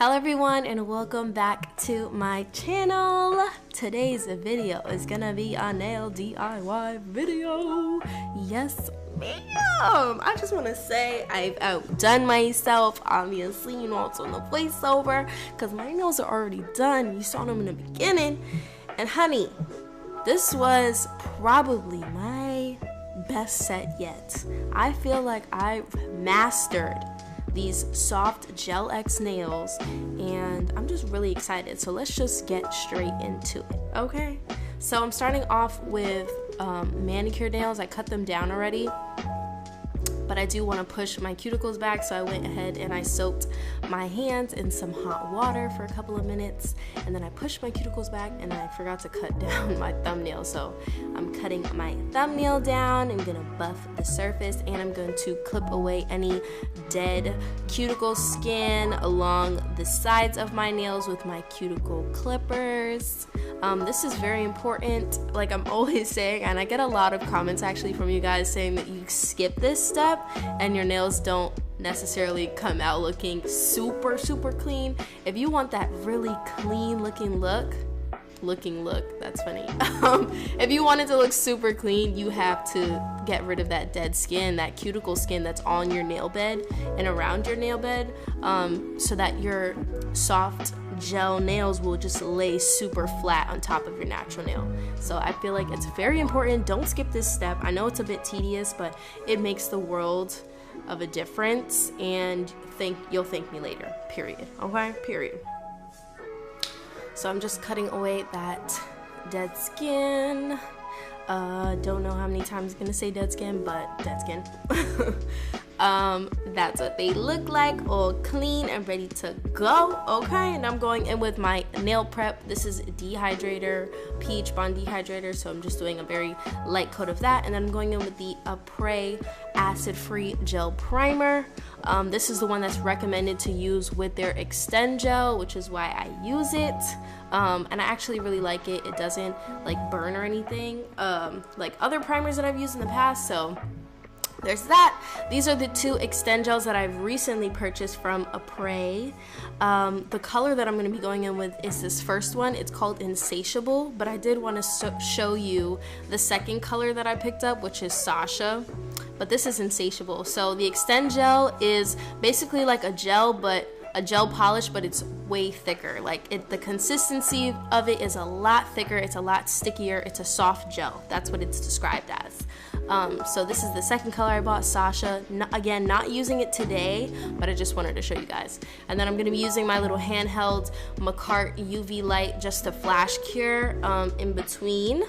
Hello everyone and welcome back to my channel. Today's video is gonna be a nail DIY video. Yes ma'am. I just want to say I've outdone myself. Obviously, you know, it's on the voiceover because my nails are already done. You saw them in the beginning. And honey, this was probably my best set yet. I feel like I've mastered these soft Gel X nails and I'm just really excited. So let's just get straight into it, okay? So I'm starting off with manicure nails. I cut them down already, but I do want to push my cuticles back, so I went ahead and I soaked my hands in some hot water for a couple of minutes, and then I pushed my cuticles back and I forgot to cut down my thumbnail. So I'm cutting my thumbnail down. I'm gonna buff the surface and I'm going to clip away any dead cuticle skin along the sides of my nails with my cuticle clippers. This is very important, like I'm always saying, and I get a lot of comments actually from you guys saying that you skip this step and your nails don't necessarily come out looking super clean. If you want that really clean looking look, that's funny. If you want it to look super clean, you have to get rid of that dead skin, that cuticle skin that's on your nail bed and around your nail bed, so that your soft gel nails will just lay super flat on top of your natural nail. So I feel like it's very important. Don't skip this step. I know it's a bit tedious, but it makes the world of a difference, and you'll thank me later, period. Okay, period. So I'm just cutting away that dead skin. Don't know how many times I'm gonna say dead skin, but dead skin. That's what they look like, all clean and ready to go. Okay, and I'm going in with my nail prep. This is Dehydrator, Peach Bond Dehydrator, so I'm just doing a very light coat of that, and then I'm going in with the Apres acid-free gel primer. This is the one that's recommended to use with their Extend Gel, which is why I use it. And I actually really like it. It doesn't like burn or anything like other primers that I've used in the past, so there's that. These are the two Extend Gels that I've recently purchased from Apres. The color that I'm going to be going in with is this first one. It's called Insatiable, but I did want to show you the second color that I picked up, which is Sasha. But this is Insatiable. So the Extend Gel is basically like a gel, but a gel polish, but it's way thicker. Like the consistency of it is a lot thicker. It's a lot stickier. It's a soft gel. That's what it's described as. So this is the second color I bought, Sasha. Again, not using it today, but I just wanted to show you guys. And then I'm going to be using my little handheld Macart UV light just to flash cure in between.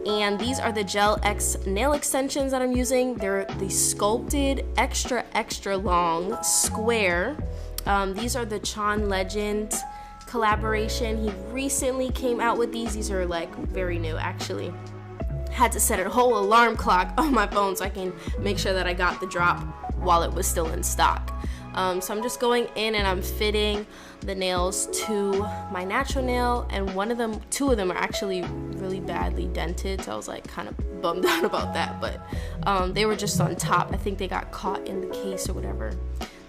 And these are the Gel X nail extensions that I'm using. They're the sculpted extra long square. These are the Chon Legend collaboration. He recently came out with these. These are like very new actually. Had to set a whole alarm clock on my phone so I can make sure that I got the drop while it was still in stock. So I'm just going in and I'm fitting the nails to my natural nail, and two of them are actually really badly dented, so I was like kind of bummed out about that, but they were just on top. I think they got caught in the case or whatever.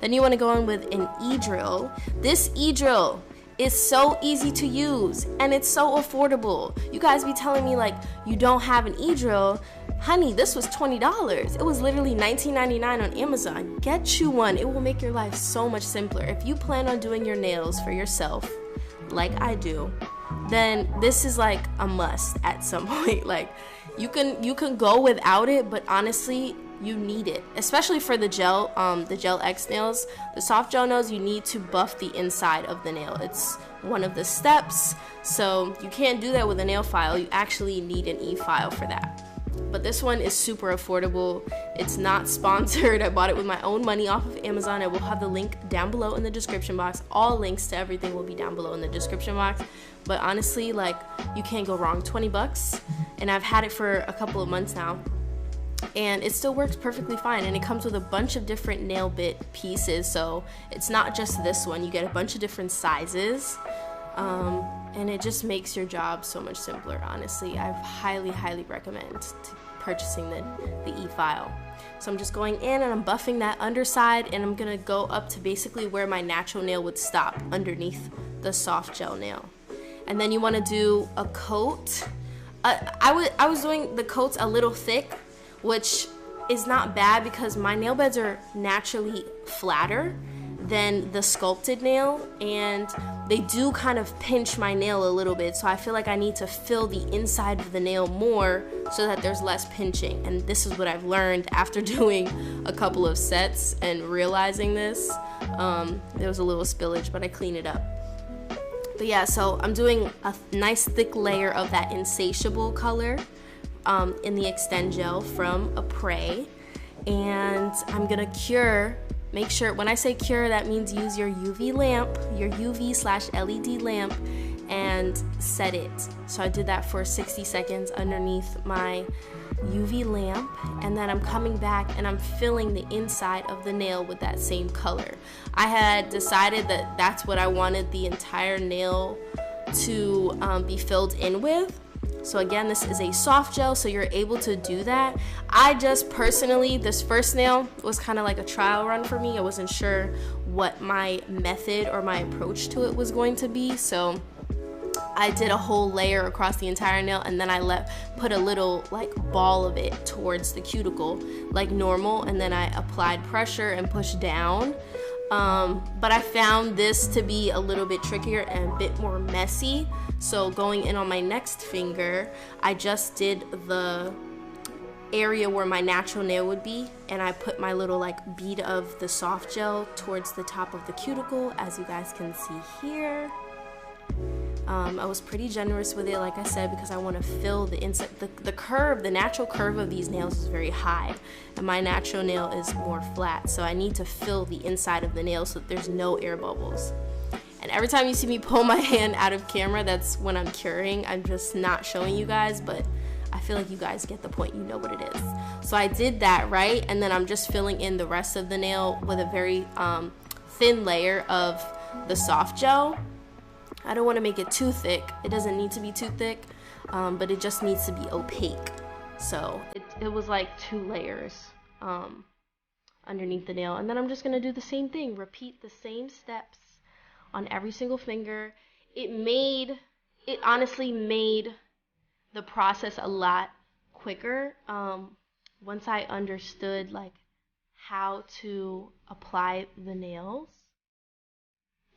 Then you want to go in with an e-drill. This e-drill is so easy to use and it's so affordable. You guys be telling me like you don't have an e-drill. Honey, this was $20. It was literally $19.99 on Amazon. Get you one. It will make your life so much simpler. If you plan on doing your nails for yourself, like I do, then this is like a must at some point. Like you can go without it, but honestly, you need it, especially for the Gel X nails. The soft gel nails, you need to buff the inside of the nail. It's one of the steps, so you can't do that with a nail file. You actually need an e-file for that. But this one is super affordable. It's not sponsored. I bought it with my own money off of Amazon. I will have the link down below in the description box. All links to everything will be down below in the description box. But honestly, like, you can't go wrong. 20 bucks, and I've had it for a couple of months now, and it still works perfectly fine. And it comes with a bunch of different nail bit pieces, so it's not just this one. You get a bunch of different sizes, and it just makes your job so much simpler. Honestly, I highly recommend purchasing the e-file. So I'm just going in and I'm buffing that underside, and I'm gonna go up to basically where my natural nail would stop underneath the soft gel nail. And then you want to do a coat. I was doing the coats a little thick, which is not bad because my nail beds are naturally flatter than the sculpted nail, and they do kind of pinch my nail a little bit, so I feel like I need to fill the inside of the nail more so that there's less pinching. And this is what I've learned after doing a couple of sets and realizing this. There was a little spillage, but I cleaned it up. But yeah, so I'm doing a nice thick layer of that Insatiable color in the Extend Gel from Apres, and I'm gonna cure. Make sure, when I say cure, that means use your UV lamp, your UV/LED lamp, and set it. So I did that for 60 seconds underneath my UV lamp, and then I'm coming back and I'm filling the inside of the nail with that same color. I had decided that that's what I wanted the entire nail to be filled in with. So again, this is a soft gel, so you're able to do that. I just personally, this first nail was kind of like a trial run for me. I wasn't sure what my method or my approach to it was going to be, so I did a whole layer across the entire nail, and then I put a little like ball of it towards the cuticle like normal, and then I applied pressure and pushed down. But I found this to be a little bit trickier and a bit more messy. So going in on my next finger, I just did the area where my natural nail would be, and I put my little like bead of the soft gel towards the top of the cuticle, as you guys can see here. I was pretty generous with it, like I said, because I want to fill the inside. The curve, the natural curve of these nails is very high, and my natural nail is more flat, so I need to fill the inside of the nail so that there's no air bubbles. And every time you see me pull my hand out of camera, that's when I'm curing. I'm just not showing you guys, but I feel like you guys get the point. You know what it is. So I did that, right? And then I'm just filling in the rest of the nail with a very thin layer of the soft gel. I don't want to make it too thick. It doesn't need to be too thick, but it just needs to be opaque. So it was like 2 layers underneath the nail. And then I'm just going to do the same thing. Repeat the same steps on every single finger. It honestly made the process a lot quicker once I understood like how to apply the nails,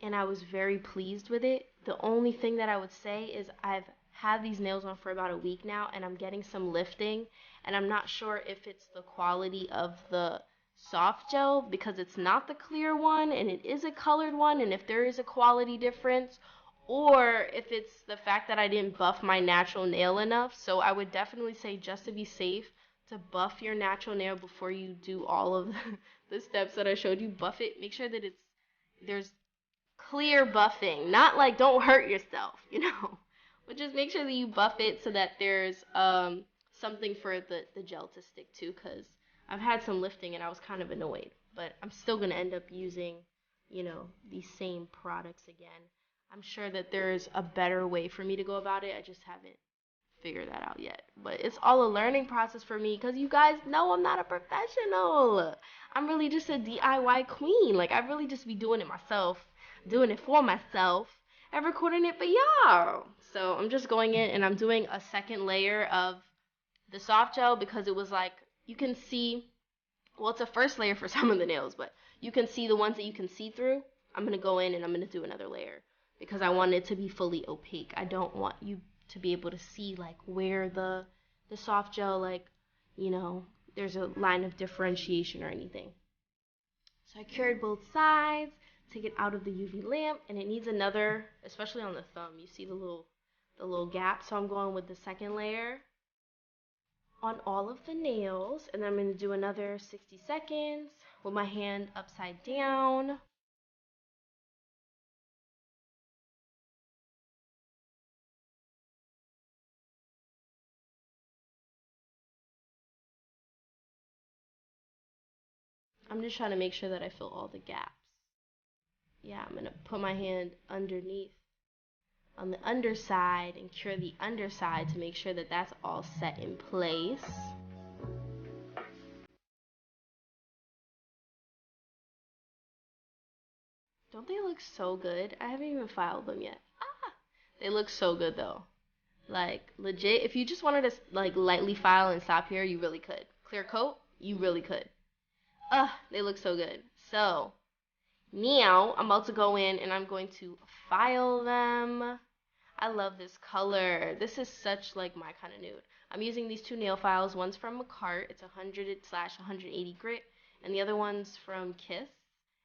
and I was very pleased with it. The only thing that I would say is I've had these nails on for about a week now, and I'm getting some lifting, and I'm not sure if it's the quality of the soft gel, because it's not the clear one and it is a colored one, and if there is a quality difference, or if it's the fact that I didn't buff my natural nail enough. So I would definitely say, just to be safe, to buff your natural nail before you do all of the steps that I showed you. Buff it, make sure that there's clear buffing, not like don't hurt yourself, you know, but just make sure that you buff it so that there's something for the gel to stick to, because I've had some lifting and I was kind of annoyed, but I'm still going to end up using, you know, these same products again. I'm sure that there's a better way for me to go about it. I just haven't figured that out yet. But it's all a learning process for me, because you guys know I'm not a professional. I'm really just a DIY queen. Like, I really just be doing it myself, doing it for myself, and recording it for y'all. So I'm just going in and I'm doing a second layer of the soft gel, because it was like, you can see, well, it's a first layer for some of the nails, but you can see the ones that you can see through. I'm going to go in and I'm going to do another layer, because I want it to be fully opaque. I don't want you to be able to see like where the soft gel, like, you know, there's a line of differentiation or anything. So I cured both sides, take it out of the UV lamp, and it needs another, especially on the thumb, you see the little gap. So I'm going with the second layer on all of the nails, and then I'm going to do another 60 seconds with my hand upside down. I'm just trying to make sure that I fill all the gaps. Yeah, I'm going to put my hand underneath on the underside and cure the underside to make sure that that's all set in place. Don't they look so good? I haven't even filed them yet. Ah, they look so good though. Like legit, if you just wanted to like lightly file and stop here, you really could. Clear coat, you really could. They look so good. So now I'm about to go in and I'm going to file them. I love this color. This is such like my kind of nude. I'm using these two nail files. One's from Macart. It's 100/180 grit, and the other one's from Kiss.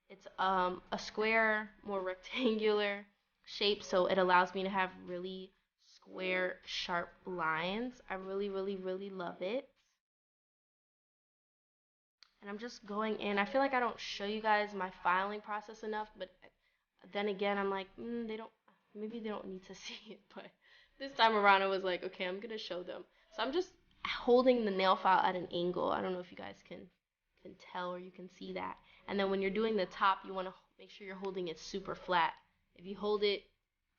It's a square, more rectangular shape, so it allows me to have really square, sharp lines. I really, really, really love it. And I'm just going in. I feel like I don't show you guys my filing process enough, but then again, I'm like, maybe they don't need to see it, but this time around, I was like, okay, I'm gonna show them. So I'm just holding the nail file at an angle. I don't know if you guys can tell or you can see that. And then when you're doing the top, you want to make sure you're holding it super flat. If you hold it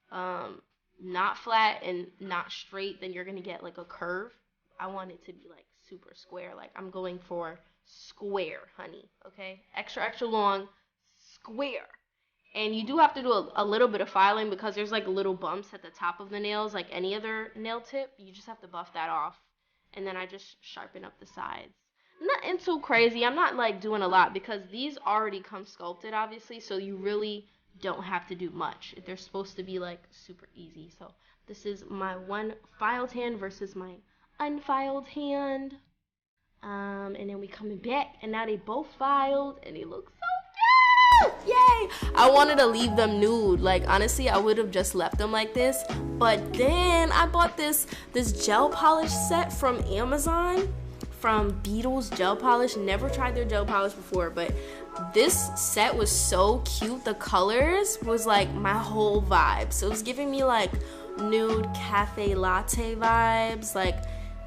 not flat and not straight, then you're gonna get like a curve. I want it to be like super square. Like I'm going for square, honey. Okay, extra extra long, square. And you do have to do a little bit of filing because there's like little bumps at the top of the nails, like any other nail tip. You just have to buff that off. And then I just sharpen up the sides. Nothing too crazy. I'm not like doing a lot because these already come sculpted, obviously. So you really don't have to do much. They're supposed to be like super easy. So this is my one filed hand versus my unfiled hand. And then we coming back, and now they both filed, and they look so cute! Yay! I wanted to leave them nude. Like honestly, I would have just left them like this, but then I bought this gel polish set from Amazon, from Beetles Gel Polish. Never tried their gel polish before, but this set was so cute. The colors was like my whole vibe. So it was giving me like nude cafe latte vibes. Like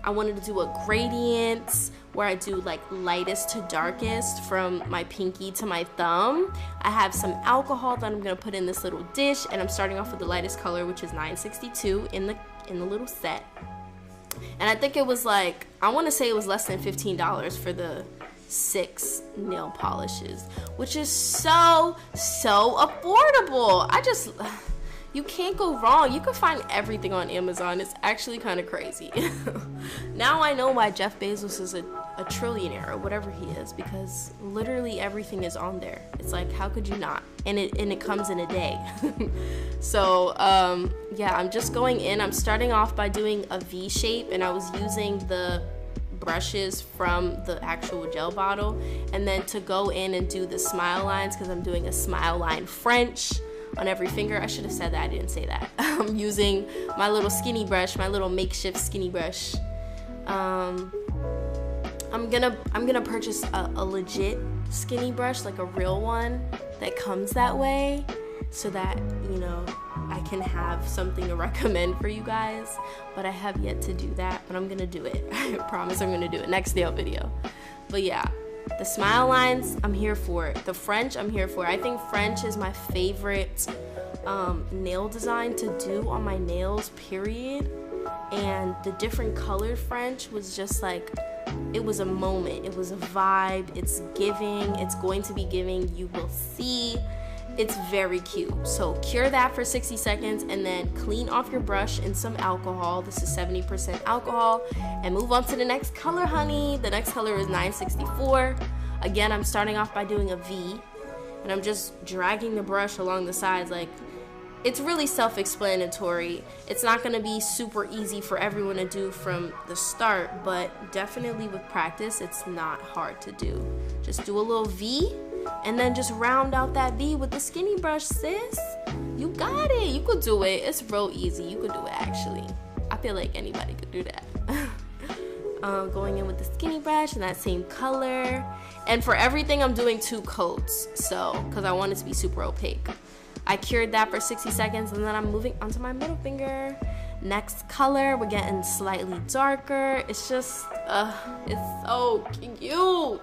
I wanted to do a gradient where I do like lightest to darkest from my pinky to my thumb. I have some alcohol that I'm gonna put in this little dish, and I'm starting off with the lightest color, which is 962 in the little set. And I think it was like, I want to say it was less than $15 for the 6 nail polishes, which is so affordable. You can't go wrong. You can find everything on Amazon. It's actually kind of crazy. Now I know why Jeff Bezos is a trillionaire or whatever he is, because literally everything is on there. It's like, how could you not? And it comes in a day. So yeah, I'm just going in. I'm starting off by doing a V shape, and I was using the brushes from the actual gel bottle, and then to go in and do the smile lines, because I'm doing a smile line French on every finger. I should have said that. I didn't say that. I'm using my little skinny brush, my little makeshift skinny brush. I'm gonna purchase a legit skinny brush, like a real one that comes that way, so that, you know, I can have something to recommend for you guys. But I have yet to do that, but I'm gonna do it. I promise I'm gonna do it next nail video. But yeah, the smile lines, I'm here for it. The French, I'm here for it. I think French is my favorite nail design to do on my nails, period. And the different colored French was just like, it was a moment. It was a vibe. It's giving. It's going to be giving. You will see. It's very cute. So cure that for 60 seconds and then clean off your brush in some alcohol. This is 70% alcohol. And move on to the next color, honey. The next color is 964. Again, I'm starting off by doing a V. And I'm just dragging the brush along the sides. Like, it's really self-explanatory. It's not going to be super easy for everyone to do from the start, but definitely with practice, it's not hard to do. Just do a little V, and then just round out that V with the skinny brush, sis. You got it. You could do it. It's real easy. You could do it, actually. I feel like anybody could do that. Going in with the skinny brush and that same color. And for everything, I'm doing 2 coats, so, because I want it to be super opaque. I cured that for 60 seconds, and then I'm moving onto my middle finger. Next color, we're getting slightly darker. It's just, it's so cute.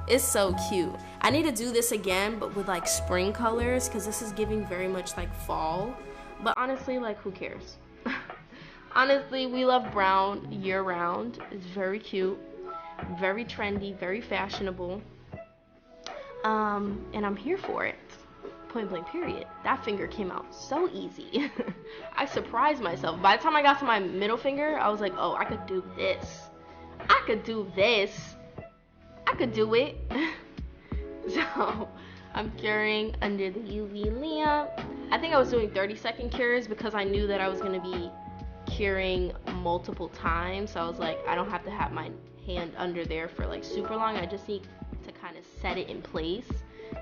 It's so cute. I need to do this again, but with like spring colors, because this is giving very much like fall. But honestly, like, who cares? Honestly, we love brown year round. It's very cute, very trendy, very fashionable. And I'm here for it. point blank period. That finger came out so easy. I surprised myself. By the time I got to my middle finger, I was like, oh, I could do this. I could do this. I could do it. So I'm curing under the UV lamp. I think I was doing 30-second cures because I knew that I was going to be curing multiple times. So I was like, I don't have to have my hand under there for like super long. I just need to kind of set it in place,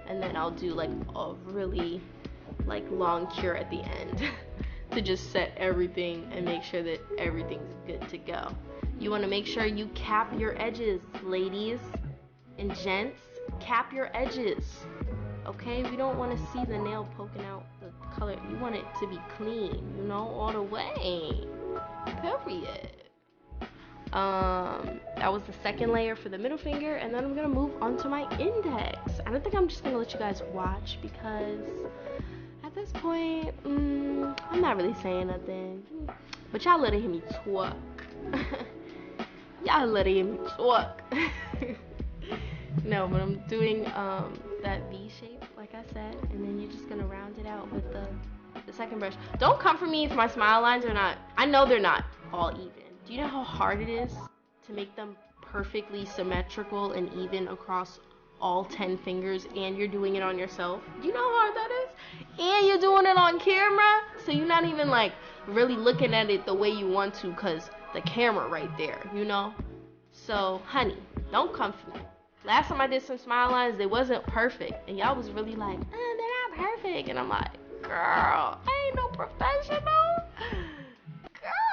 and then I'll do like a really like long cure at the end to just set everything and make sure that everything's good to go. You want to make sure you cap your edges, ladies and gents. Cap your edges, okay? We don't want to see the nail poking out the color. You want it to be clean, you know, all the way. Period. That was the second layer for the middle finger, and then I'm gonna move on to my index. I don't think I'm just gonna let you guys watch because at this point, I'm not really saying nothing. But y'all let it hear me twerk. Y'all let it hear me twerk. No, but I'm doing that V shape, like I said, and then you're just gonna round it out with the second brush. Don't come for me if my smile lines are not, I know they're not all even. Do you know how hard it is to make them perfectly symmetrical and even across all 10 fingers, and you're doing it on yourself? Do you know how hard that is? And you're doing it on camera, so you're not even like really looking at it the way you want to because the camera right there, you know? So, honey, don't come for me. Last time I did some smile lines, they wasn't perfect, and y'all was really like, they're not perfect, and I'm like, girl, I ain't no professional.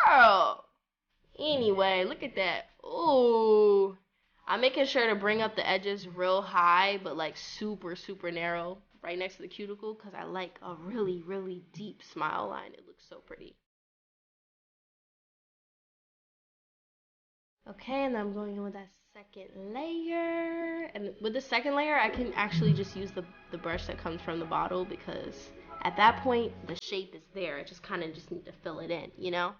Girl. Anyway, look at that. Ooh. I'm making sure to bring up the edges real high, but like super, super narrow right next to the cuticle because I like a really, really deep smile line. It looks so pretty. Okay, and then I'm going in with that second layer. And with the second layer, I can actually just use the brush that comes from the bottle because at that point, the shape is there. I just kind of just need to fill it in, you know?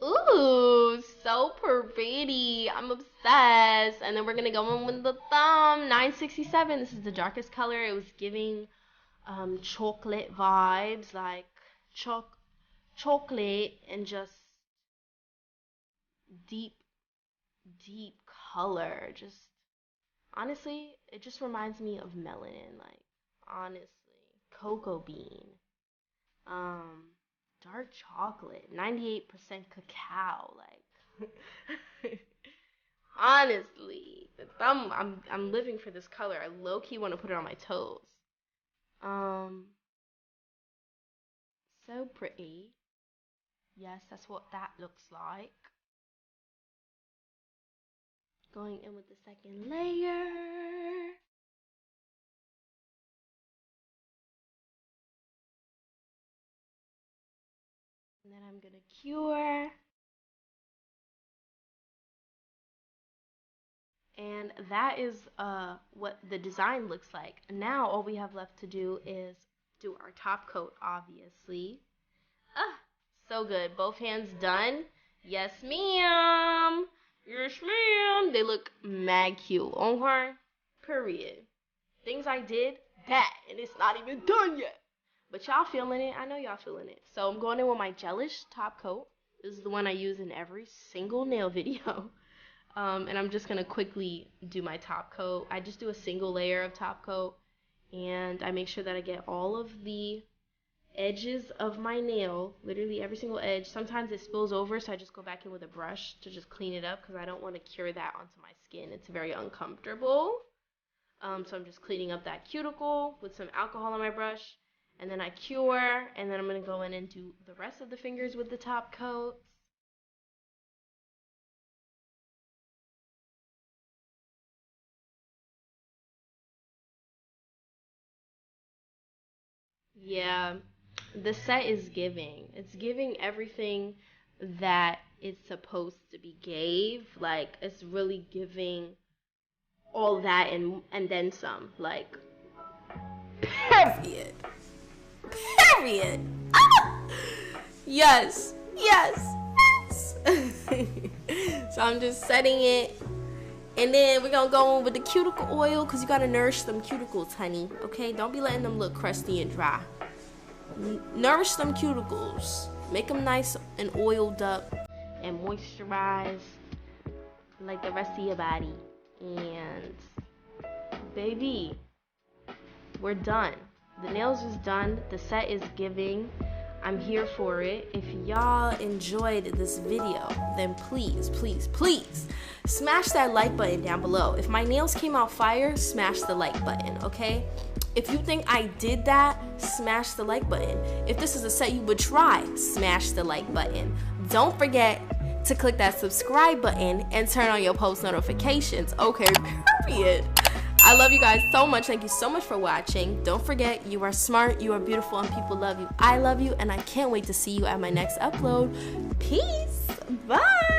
Ooh, so pretty. I'm obsessed. And then we're going to go in with the thumb, 967. This is the darkest color. It was giving chocolate vibes, like chocolate and just deep color. Just honestly, it just reminds me of melanin, like honestly, cocoa bean, dark chocolate, 98% cacao, like honestly, the thumb, I'm living for this color. I low-key want to put it on my toes. So pretty. Yes, that's what that looks like. Going in with the second layer. And then I'm gonna cure. And that is what the design looks like. Now all we have left to do is do our top coat, obviously. So good. Both hands done. Yes, ma'am. Yes, ma'am. They look mad cute. Okay? Period. Things I did, that. And it's not even done yet. But y'all feeling it. I know y'all feeling it. So I'm going in with my gelish top coat. This is the one I use in every single nail video. And I'm just going to quickly do my top coat. I just do a single layer of top coat. And I make sure that I get all of the edges of my nail, literally every single edge. Sometimes it spills over, so I just go back in with a brush to just clean it up because I don't want to cure that onto my skin. It's very uncomfortable. So I'm just cleaning up that cuticle with some alcohol on my brush. And then I cure, and then I'm going to go in and do the rest of the fingers with the top coats. Yeah, the set is giving. It's giving everything that it's supposed to be gave. Like, it's really giving all that and then some. Like, period. Period. Ah! Yes. Yes. Yes. So I'm just setting it. And then we're gonna go in with the cuticle oil because you gotta nourish them cuticles, honey. Okay, don't be letting them look crusty and dry. Nourish them cuticles. Make them nice and oiled up and moisturized like the rest of your body. And baby, we're done. The nails is done. The set is giving. I'm here for it. If y'all enjoyed this video, then please, please, please smash that like button down below. If my nails came out fire, smash the like button, okay? If you think I did that, smash the like button. If this is a set you would try, smash the like button. Don't forget to click that subscribe button and turn on your post notifications. Okay, period. I love you guys so much. Thank you so much for watching. Don't forget, you are smart, you are beautiful, and people love you. I love you, and I can't wait to see you at my next upload. Peace. Bye.